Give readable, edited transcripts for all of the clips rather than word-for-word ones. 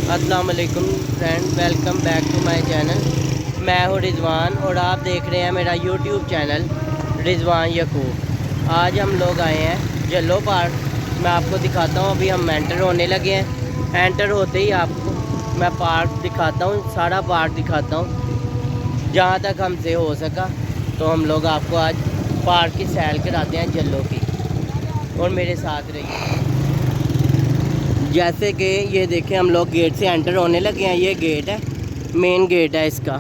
अस्सलाम वालेकुम friend, welcome back to my channel. मैं हूँ रिजवान और आप देख रहे हैं मेरा यूट्यूब चैनल रिजवान यकूब। आज हम लोग आए हैं जल्लो पार्क। मैं आपको दिखाता हूँ, अभी हम एंटर होने लगे हैं। एंटर होते ही आपको मैं पार्क दिखाता हूँ, सारा पार्क दिखाता हूँ जहाँ तक हमसे हो सका। तो हम लोग आपको आज पार्क की सैर कराते हैं जल्लो की, और मेरे साथ रहिए। जैसे कि ये देखें, हम लोग गेट से एंटर होने लगे हैं। ये गेट है, मेन गेट है इसका।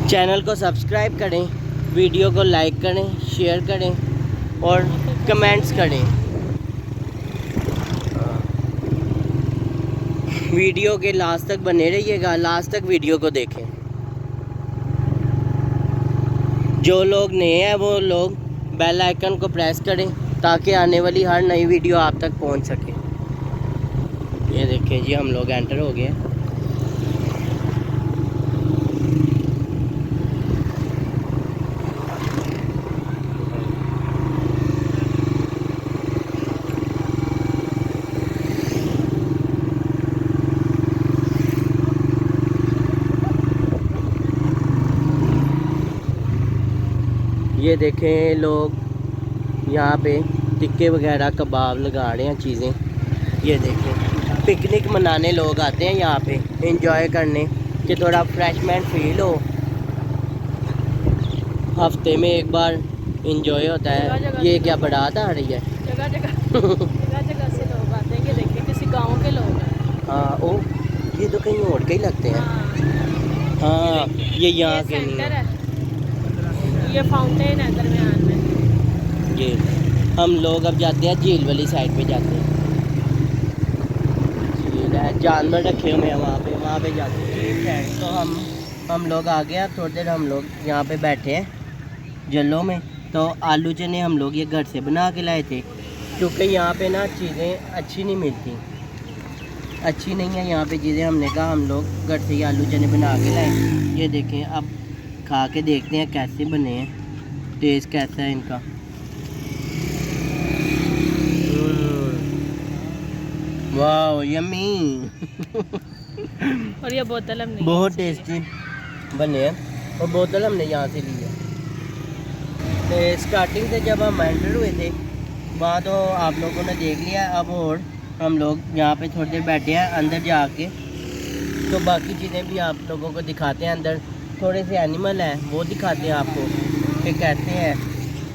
चैनल को सब्सक्राइब करें, वीडियो को लाइक करें, शेयर करें और कमेंट्स करें। वीडियो के लास्ट तक बने रहिएगा, लास्ट तक वीडियो को देखें। जो लोग नए हैं वो लोग बेल आइकन को प्रेस करें ताकि आने वाली हर नई वीडियो आप तक पहुंच सके। ये देखें जी, हम लोग एंटर हो गए। ये देखें, लोग यहाँ पे टिक्के वगैरह कबाब लगा रहे हैं चीज़ें। ये देखें, पिकनिक मनाने लोग आते हैं यहाँ पे एंजॉय करने, कि थोड़ा फ्रेशमेंट फील हो। हफ्ते में एक बार एंजॉय होता है। ये क्या बारात आ रही है? जगह जगह से लोग आते हैं। ये देखिए, किसी गांव के लोग हैं। हाँ, ओ ये तो कहीं और के ही लगते हैं। हाँ, ये यहाँ के नहीं है। ये फाउंटेन है दरमियान में। ये हम लोग अब जाते हैं झील वाली साइड पे जाते हैं। झील है, जानवर रखे हुए हैं वहाँ पे जाते हैं। ठीक है, तो हम लोग आ गए। थोड़ी देर हम लोग यहाँ पे बैठे हैं जल्लो में। तो आलू चने हम लोग ये घर से बना के लाए थे, क्योंकि यहाँ पे ना चीज़ें अच्छी नहीं मिलती, अच्छी नहीं है यहाँ पे चीज़ें। हमने कहा हम लोग घर से ही आलू चने बना के लाए। ये देखें, अब खा के देखते हैं कैसे बने हैं, टेस्ट कैसा है इनका। वाह, यम्मी। और ये बोतल हमने बहुत टेस्टी बने हैं, और बोतल हमने यहाँ से ली है। तो स्टार्टिंग से जब हम एंटर हुए थे वहाँ तो आप लोगों ने देख लिया। अब और हम लोग यहाँ पे थोड़ी देर बैठे हैं अंदर जाके, तो बाकी चीज़ें भी आप लोगों को दिखाते हैं। अंदर थोड़े से एनिमल हैं, वो दिखाते हैं आपको कि कैसे हैं,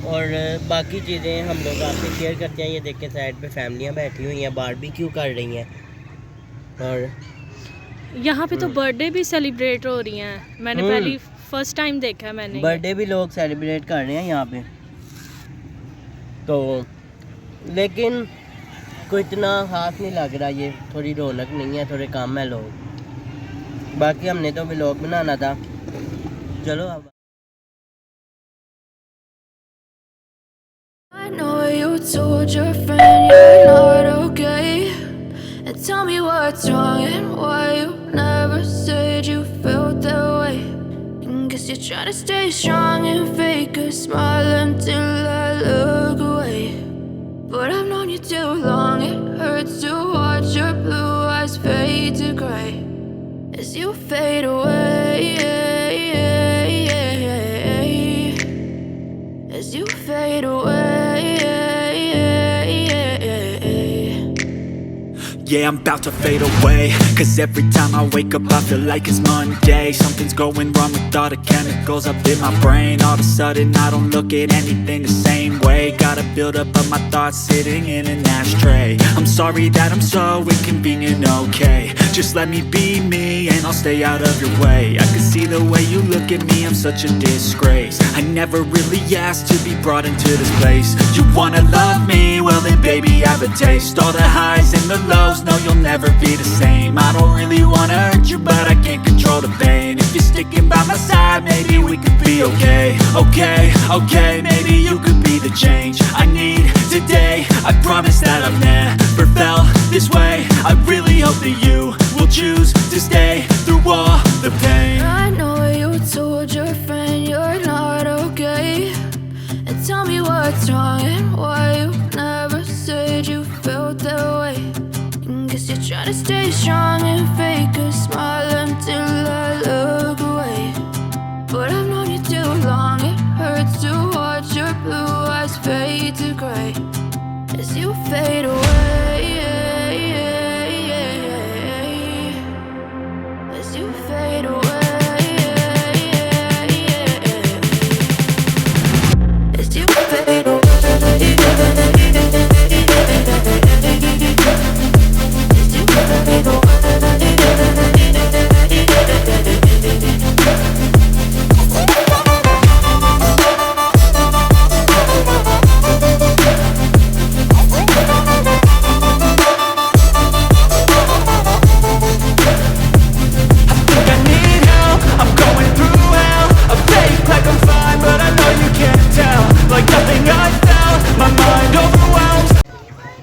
और बाकी चीज़ें हम लोग आपसे शेयर करते हैं। ये देखें, साइड पे फैमिलियाँ बैठी हुई हैं, बारबेक्यू कर रही हैं। और यहाँ पे तो बर्थडे भी सेलिब्रेट हो रही हैं। मैंने पहली फर्स्ट टाइम देखा है मैंने। बर्थडे भी लोग सेलिब्रेट कर रहे हैं यहाँ पे। तो लेकिन कोई इतना खास नहीं लग रहा, ये थोड़ी रौनक नहीं है, थोड़े कम है लोग। बाकी हमने तो व्लॉग बनाना था। चलो अब I know you told your friend you're not okay, and tell me what's wrong and why you never said you felt that way. And guess you're trying to stay strong and fake a smile until I look away. But I've known you too long, it hurts to watch your blue eyes fade to grey as you fade away, as you fade away. Yeah, I'm about to fade away, cause every time I wake up I feel like it's Monday. Something's going wrong with all the chemicals up in my brain. All of a sudden I don't look at anything the same way. Got a build up of my thoughts sitting in an ashtray. I'm sorry that I'm so inconvenient, okay. Just let me be me and I'll stay out of your way. I can see the way you look at me, I'm such a disgrace. I never really asked to be brought into this place. You wanna love me? Well then baby, have a taste. All the highs and the lows, no, you'll never be the same. I don't really wanna hurt you, but I can't control the pain. If you're sticking by my side, maybe we could be okay. Okay, maybe you could be the change I need today. I promise that I've never felt this way. I really hope that you will choose to stay through all the pain. I know you told your friend you're not okay, and tell me what's wrong and why you never said you felt that way. And guess you're Trying to stay strong and fake a smile until I look away. But I've known you too long, it hurts to watch your blue eyes fade to grey as you fade away. As you fade away. As you fade away.